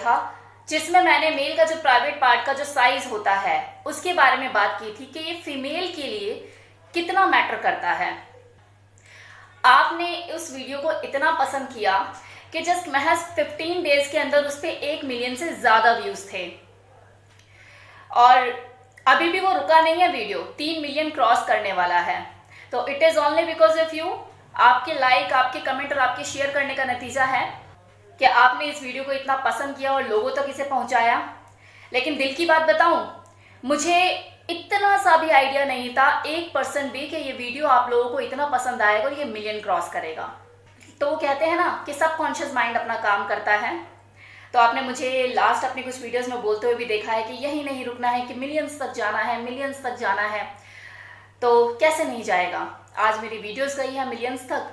था जिसमें मैंने मेल का जो प्राइवेट पार्ट का जो साइज होता है उसके बारे में बात की थी कि ये फीमेल के लिए कितना मैटर करता है। आपने उस वीडियो को इतना पसंद किया कि जस्ट महज 15 डेज के अंदर उस पर 1 मिलियन से ज़्यादा व्यूज़ थे और अभी भी वो रुका नहीं है, वीडियो 3 मिलियन क्रॉस करने वाला है। तो it is only because of you. आपके लाइक, आपके कमेंट और आपके शेयर करने का नतीजा है कि आपने इस वीडियो को इतना पसंद किया और लोगों तक इसे पहुंचाया। लेकिन दिल की बात बताऊं, मुझे इतना सा भी आइडिया नहीं था 1% भी कि ये वीडियो आप लोगों को इतना पसंद आएगा और ये मिलियन क्रॉस करेगा। तो वो कहते हैं ना कि सबकॉन्शियस माइंड अपना काम करता है। तो आपने मुझे लास्ट अपनी कुछ वीडियोस में बोलते हुए भी देखा है कि यही नहीं रुकना है, कि मिलियंस तक जाना है, मिलियंस तक जाना है। तो कैसे नहीं जाएगा? आज मेरी वीडियोस गई है मिलियंस तक,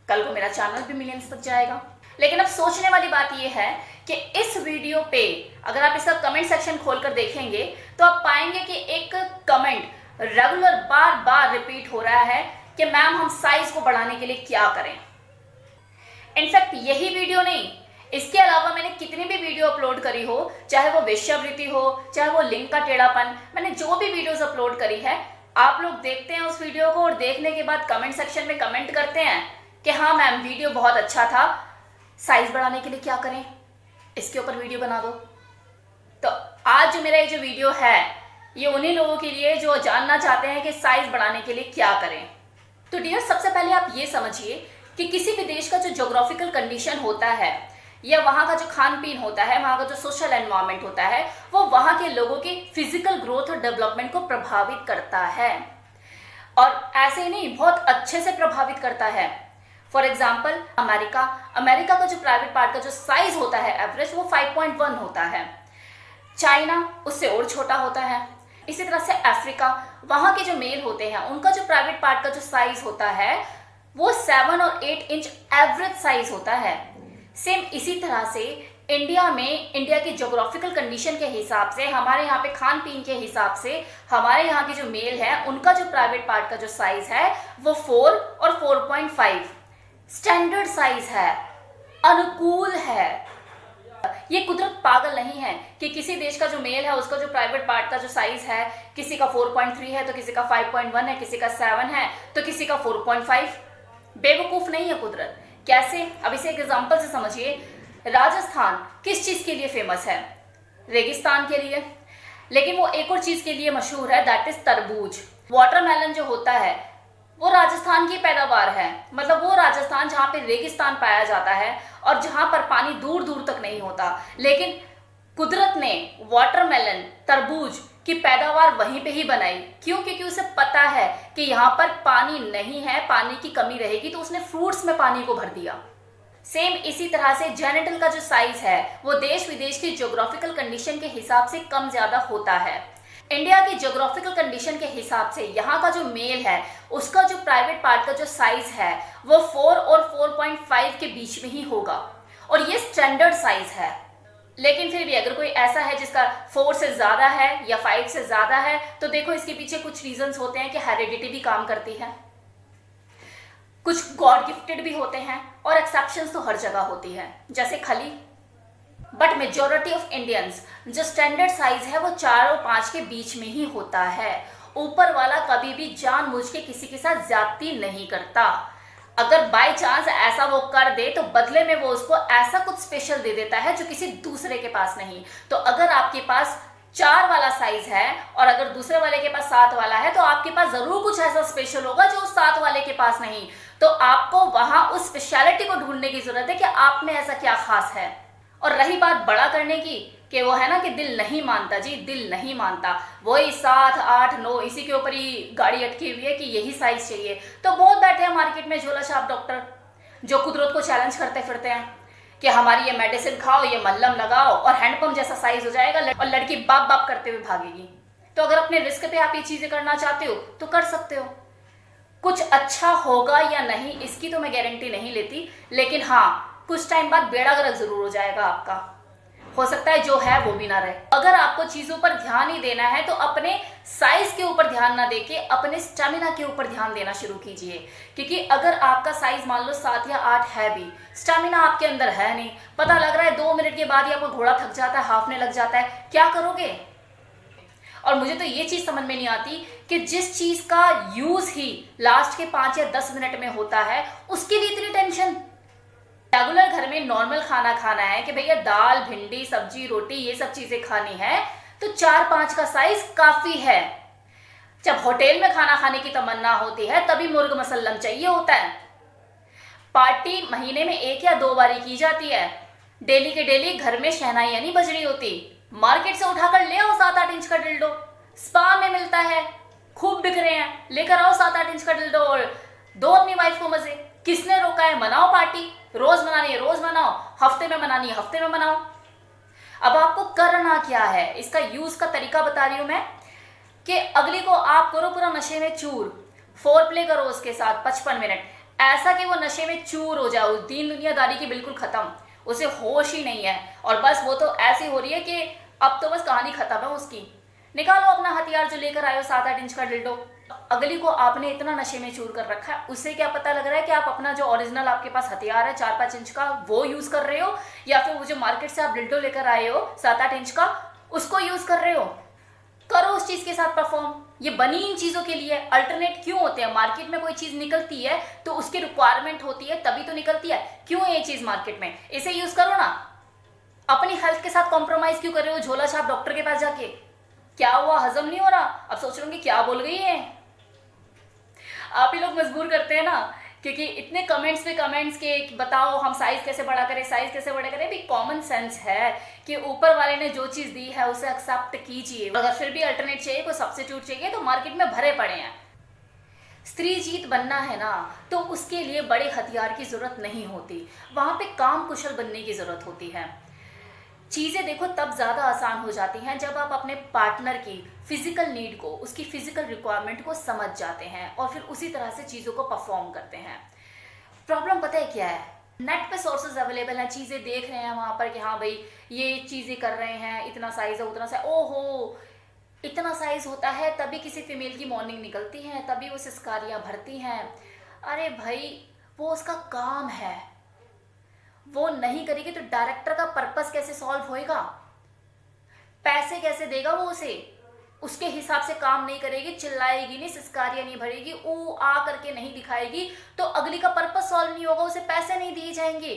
कल को मेरा चैनल भी मिलियंस तक जाएगा। लेकिन अब सोचने वाली बात यह है कि इस वीडियो पे अगर आप इसका कमेंट सेक्शन खोलकर देखेंगे तो आप पाएंगे कि एक कमेंट रेगुलर बार बार रिपीट हो रहा है कि मैम हम साइज को बढ़ाने के लिए क्या करें। इनफैक्ट यही वीडियो नहीं, इसके अलावा मैंने कितनी भी वीडियो अपलोड करी हो, चाहे वो वेश्यावृत्ति हो, चाहे वो लिंग का टेढ़ापन, मैंने जो भी वीडियोस अपलोड करी है, आप लोग देखते हैं उस वीडियो को और देखने के बाद कमेंट सेक्शन में कमेंट करते हैं कि हाँ मैम वीडियो बहुत अच्छा था, साइज बढ़ाने के लिए क्या करें, इसके ऊपर वीडियो बना दो। तो आज जो मेरा ये जो वीडियो है ये उन्हीं लोगों के लिए जो जानना चाहते हैं कि साइज बढ़ाने के लिए क्या करें। तो डियर, सबसे पहले आप ये समझिए कि किसी भी देश का जो ज्योग्राफिकल कंडीशन होता है या वहाँ का जो खान पीन होता है, वहाँ का जो सोशल एनवायरनमेंट होता है, वो वहाँ के लोगों की फिजिकल ग्रोथ और डेवलपमेंट को प्रभावित करता है। और ऐसे ही नहीं, बहुत अच्छे से प्रभावित करता है। फॉर एग्जाम्पल अमेरिका का जो प्राइवेट पार्ट का जो साइज होता है एवरेज, वो 5.1 होता है। चाइना उससे और छोटा होता है। इसी तरह से अफ्रीका, वहाँ के जो मेल होते हैं उनका जो प्राइवेट पार्ट का जो साइज होता है वो 7 और 8 इंच एवरेज साइज होता है। सेम इसी तरह से इंडिया में, इंडिया की ज्योग्राफिकल कंडीशन के हिसाब से, हमारे यहाँ पे खान पीन के हिसाब से, हमारे यहाँ के जो मेल है उनका जो प्राइवेट पार्ट का जो साइज है वो 4 और 4.5 स्टैंडर्ड साइज है, अनुकूल है। ये कुदरत पागल नहीं है कि किसी देश का जो मेल है उसका जो प्राइवेट पार्ट का जो साइज है, किसी का 4.3 है तो किसी का 5.1 है, किसी का 7 है तो किसी का 4.5। बेवकूफ नहीं है कुदरत। कैसे? अब इसे एक एग्जांपल से समझिए। राजस्थान किस चीज के लिए फेमस है? रेगिस्तान के लिए। लेकिन वो एक और चीज के लिए मशहूर है, दैट इज तरबूज। वाटरमेलन जो होता है वो राजस्थान की पैदावार है। मतलब वो राजस्थान जहाँ पे रेगिस्तान पाया जाता है और जहाँ पर पानी दूर दूर तक नहीं होता, लेकिन कुदरत ने वाटरमेलन, तरबूज की पैदावार वहीं पे ही बनाई। क्यों? क्योंकि उसे पता है कि यहाँ पर पानी नहीं है, पानी की कमी रहेगी, तो उसने फ्रूट्स में पानी को भर दिया। सेम इसी तरह से जेनिटल का जो साइज है वो देश विदेश की ज्योग्राफिकल कंडीशन के हिसाब से कम ज्यादा होता है। इंडिया की ज्योग्राफिकल कंडीशन के हिसाब से यहाँ का जो मेल है उसका जो प्राइवेट पार्ट का जो साइज है वो 4 और 4.5 के बीच में ही होगा और ये स्टैंडर्ड साइज है। लेकिन फिर भी अगर कोई ऐसा है जिसका 4 से ज्यादा है या 5 से ज्यादा है, तो देखो इसके पीछे कुछ रीजंस होते हैं कि हेरिडिटी भी काम करती है, कुछ गॉड गिफ्टेड भी होते हैं और एक्सेप्शंस तो हर जगह होती है, जैसे खली। बट मेजॉरिटी ऑफ इंडियंस जो स्टैंडर्ड साइज है वो 4 और 5 के बीच में ही होता है। ऊपर वाला कभी भी जानबूझ के किसी के साथ ज्यादती नहीं करता। अगर बाय चांस ऐसा वो कर दे तो बदले में वो उसको ऐसा कुछ स्पेशल दे देता है जो किसी दूसरे के पास नहीं। तो अगर आपके पास 4 वाला साइज है और अगर दूसरे वाले के पास 7 वाला है तो आपके पास जरूर कुछ ऐसा स्पेशल होगा जो उस 7 वाले के पास नहीं। तो आपको वहां उस स्पेशलिटी को ढूंढने की जरूरत है कि आप में ऐसा क्या खास है। और रही बात बड़ा करने की, कि वो है ना कि दिल नहीं मानता, जी दिल नहीं मानता, वही 7, 8, 9 इसी के ऊपर ही गाड़ी अटकी हुई है कि यही साइज चाहिए। तो बहुत बैठे हैं मार्केट में झोला छाप डॉक्टर जो कुदरत को चैलेंज करते फिरते हैं कि हमारी ये मेडिसिन खाओ, ये मल्लम लगाओ और हैंडपंप जैसा साइज हो जाएगा और लड़की बाप बाप करते हुए भागेगी। तो अगर अपने रिस्क पे आप ये चीजें करना चाहते हो तो कर सकते हो। कुछ अच्छा होगा या नहीं इसकी तो मैं गारंटी नहीं लेती, लेकिन हाँ कुछ टाइम बाद बेड़ा गर्क जरूर हो जाएगा आपका। हो सकता है जो है वो भी ना रहे। अगर आपको चीजों पर ध्यान ही देना है तो अपने साइज के ऊपर ध्यान ना देके अपने स्टेमिना के ऊपर ध्यान देना शुरू कीजिए। क्योंकि अगर आपका साइज मान लो 7 या 8 है भी, स्टेमिना आपके अंदर है नहीं, पता लग रहा है 2 मिनट के बाद ही आपको घोड़ा थक जाता है, हाफने लग जाता है, क्या करोगे? और मुझे तो ये चीज समझ में नहीं आती कि जिस चीज का यूज ही लास्ट के 5 या 10 मिनट में होता है उसके लिए इतनी टेंशन। रेगुलर घर में नॉर्मल खाना खाना है कि भैया दाल भिंडी सब्जी रोटी ये सब चीजें खानी है तो 4-5 का साइज काफी है। जब होटल में खाना खाने की तमन्ना होती है तभी मुर्ग मसल्लम चाहिए होता है। पार्टी महीने में 1 या 2 बार की जाती है, डेली के डेली घर में शहनाइयां नहीं बज रही होती। मार्केट से उठाकर ले आओ 7-8 इंच का डिल्डो, स्पा में मिलता है, खूब बिक रहे हैं, लेकर आओ 7-8 इंच का डिल्डो और दो अपनी वाइफ को मजे। किसने रोका है? मनाओ पार्टी, रोज मनानी है रोज मनाओ, हफ्ते में मनानी है हफ्ते में मनाओ। अब आपको करना क्या है, इसका यूज का तरीका बता रही हूं मैं कि अगली को आप करो पूरा नशे में चूर, फोर प्ले करो उसके साथ 55 मिनट, ऐसा कि वो नशे में चूर हो जाए, दीन दुनियादारी की बिल्कुल खत्म, उसे होश ही नहीं है और बस वो तो ऐसी हो रही है कि अब तो बस कहानी खत्म है उसकी। निकालो अपना हथियार जो लेकर आए हो 7-8 इंच का डिल्डो। अगली को आपने इतना नशे में चूर कर रखा है, उससे क्या पता लग रहा है कि आप अपना जो ओरिजिनल आपके पास हथियार है 4-5 इंच का वो यूज कर रहे हो या फिर वो जो मार्केट से आप डिल्डो लेकर आए हो 7-8 इंच का उसको यूज कर रहे हो। करो उस चीज के साथ परफॉर्म। ये बनी इन चीजों के लिए, अल्टरनेट क्यों होते हैं? मार्केट में कोई चीज निकलती है तो उसकी रिक्वायरमेंट होती है तभी तो निकलती है। क्यों है ये चीज मार्केट में? इसे यूज करो ना। अपनी हेल्थ के साथ कॉम्प्रोमाइज क्यों कर रहे हो झोला छाप डॉक्टर के पास जाके? क्या हुआ, हजम नहीं हो रहा? अब सोच रहे क्या बोल गई है। आप ही लोग मजबूर करते हैं ना, क्योंकि इतने कमेंट्स पे कमेंट्स के बताओ हम साइज कैसे बड़ा करें, साइज कैसे बड़ा करें। भी कॉमन सेंस है कि ऊपर वाले ने जो चीज दी है उसे एक्सेप्ट कीजिए। अगर फिर भी अल्टरनेट चाहिए, कोई सब्स्टिट्यूट चाहिए तो मार्केट में भरे पड़े हैं। स्त्री जीत बनना है ना तो उसके लिए बड़े हथियार की जरूरत नहीं होती, वहां पे काम कुशल बनने की जरूरत होती है। चीज़ें देखो तब ज़्यादा आसान हो जाती हैं जब आप अपने पार्टनर की फिजिकल नीड को, उसकी फिजिकल रिक्वायरमेंट को समझ जाते हैं और फिर उसी तरह से चीज़ों को परफॉर्म करते हैं। प्रॉब्लम पता है क्या है? नेट पे सोर्सेज अवेलेबल हैं, चीज़ें देख रहे हैं वहाँ पर कि हाँ भाई ये चीज़ें कर रहे हैं, इतना साइज़ है उतना साइज, ओहो इतना साइज़ होता है तभी किसी फीमेल की मॉर्निंग निकलती है, तभी वो सिस्कारियाँ भरती हैं। अरे भाई वो उसका काम है, वो नहीं करेगी तो डायरेक्टर का पर्पस कैसे सॉल्व होएगा? पैसे कैसे देगा वो उसे? उसके हिसाब से काम नहीं करेगी, चिल्लाएगी नहीं, सिस्कारियां नहीं भरेगी, ऊ आ करके नहीं दिखाएगी तो अगली का पर्पस सॉल्व नहीं होगा, उसे पैसे नहीं दिए जाएंगे।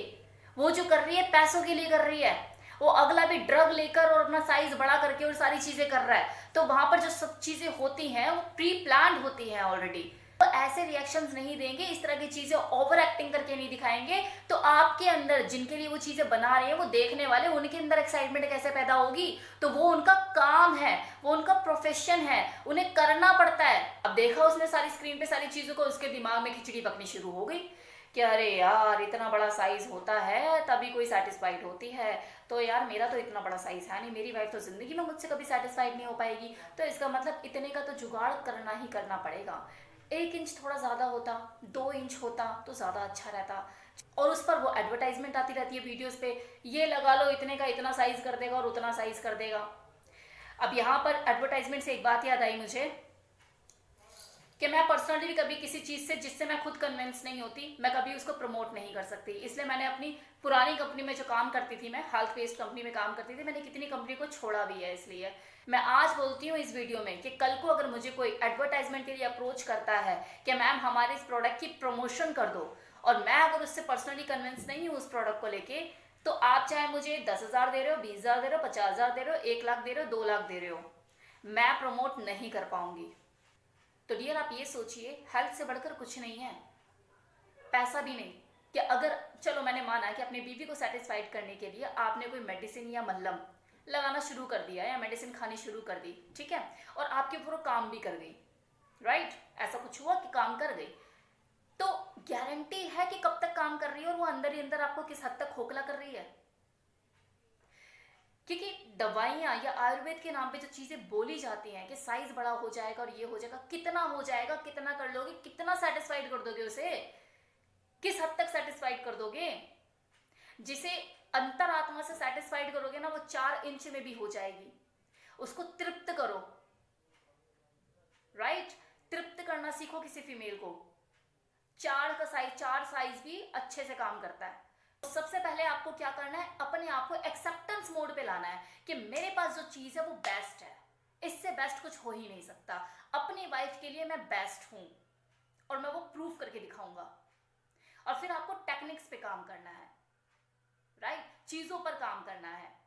वो जो कर रही है पैसों के लिए कर रही है, वो अगला भी ड्रग लेकर और अपना साइज बड़ा करके और सारी चीजें कर रहा है। तो वहां पर जो सब चीजें होती हैं वो प्री प्लान्ड होती हैं ऑलरेडी। तो ऐसे रिएक्शंस नहीं देंगे, इस तरह की चीजें ओवर एक्टिंग करके नहीं दिखाएंगे तो आपके अंदर जिनके लिए वो चीजें बना रहे हैं वो देखने वाले, उनके अंदर एक्साइटमेंट कैसे पैदा होगी? तो वो उनका काम है, वो उनका प्रोफेशन है, उन्हें करना पड़ता है। अब देखा उसने सारी स्क्रीन पे सारी चीजों को, उसके दिमाग में खिचड़ी पकनी शुरू हो गई कि अरे यार इतना बड़ा साइज होता है तभी कोई सेटिस्फाइड होती है, तो यार मेरा तो इतना बड़ा साइज है नहीं, मेरी वाइफ तो जिंदगी में मुझसे कभी सेटिस्फाइड नहीं हो पाएगी, तो इसका मतलब इतने का तो जुगाड़ करना ही करना पड़ेगा। 1 इंच थोड़ा ज़्यादा होता, 2 इंच होता तो ज़्यादा अच्छा रहता। और उस पर वो एडवर्टाइजमेंट आती रहती है वीडियोस पे, ये लगा लो इतने का इतना साइज कर देगा और उतना साइज कर देगा। अब यहाँ पर एडवर्टाइजमेंट से एक बात याद आई मुझे कि मैं पर्सनली भी कभी किसी चीज़ से जिससे मैं खुद कन्विंस नहीं होती मैं कभी उसको प्रमोट नहीं कर सकती। इसलिए मैंने अपनी पुरानी कंपनी में जो काम करती थी, मैं हेल्थ बेस्ड कंपनी में काम करती थी, मैंने कितनी कंपनी को छोड़ा भी है। इसलिए मैं आज बोलती हूँ इस वीडियो में कि कल को अगर मुझे कोई एडवर्टाइजमेंट के लिए अप्रोच करता है कि मैम हमारे इस प्रोडक्ट की प्रमोशन कर दो, और मैं अगर उससे पर्सनली कन्विंस नहीं हूँ उस प्रोडक्ट को लेके, तो आप चाहे मुझे 10,000 दे रहे हो, 20,000 दे रहे हो, 50,000 दे रहे हो, 1 लाख दे रहे हो, 2 लाख दे रहे हो, मैं प्रमोट नहीं कर पाऊंगी। तो डियर आप ये सोचिए, हेल्थ से बढ़कर कुछ नहीं है, पैसा भी नहीं। कि अगर चलो मैंने माना कि अपनी बीवी को सेटिस्फाइड करने के लिए आपने कोई मेडिसिन या मल्लम लगाना शुरू कर दिया या मेडिसिन खानी शुरू कर दी, ठीक है, और आपके ऊपर काम भी कर गई, राइट, ऐसा कुछ हुआ कि काम कर गई, तो गारंटी है कि कब तक काम कर रही है और वो अंदर ही अंदर आपको किस हद तक खोखला कर रही है? क्योंकि दवाइयाँ या आयुर्वेद के नाम पे जो चीजें बोली जाती हैं कि साइज बड़ा हो जाएगा और ये हो जाएगा, कितना हो जाएगा, कितना कर लोगे, कितना सेटिस्फाइड कर दोगे उसे, किस हद तक सेटिस्फाइड कर दोगे? जिसे अंतरात्मा से सेटिस्फाइड करोगे ना, वो 4 इंच में भी हो जाएगी। उसको तृप्त करो, राइट? तृप्त करना सीखो किसी फीमेल को। 4 साइज भी अच्छे से काम करता है। तो सबसे पहले आपको क्या करना है, अपने आप को एक्सेप्टेंस मोड पे लाना है कि मेरे पास जो चीज है वो बेस्ट है, इससे बेस्ट कुछ हो ही नहीं सकता। अपनी वाइफ के लिए मैं बेस्ट हूं और मैं वो प्रूव करके दिखाऊंगा। और फिर आपको टेक्निक्स पे काम करना है, राइट? चीजों पर काम करना है।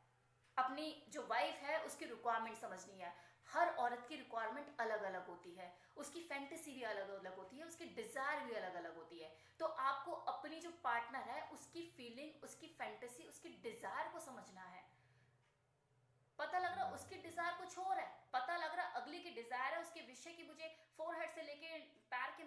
अपनी जो वाइफ है उसकी रिक्वायरमेंट समझनी है। हर औरत की रिक्वायरमेंट अलग अलग होती है, उसकी फैंटेसी भी अलग अलग होती है, उसकी डिजायर भी अलग अलग होती है। तो आपको अपनी जो पार्टनर है उसकी फीलिंग, उसकी फैंटेसी, उसकी डिजायर को समझना है। पता लग रहा उसकी डिजायर कुछ और है, पता लग रहा अगली की डिजायर है उसके विषय की, मुझे फोरहेड से लेके पैर के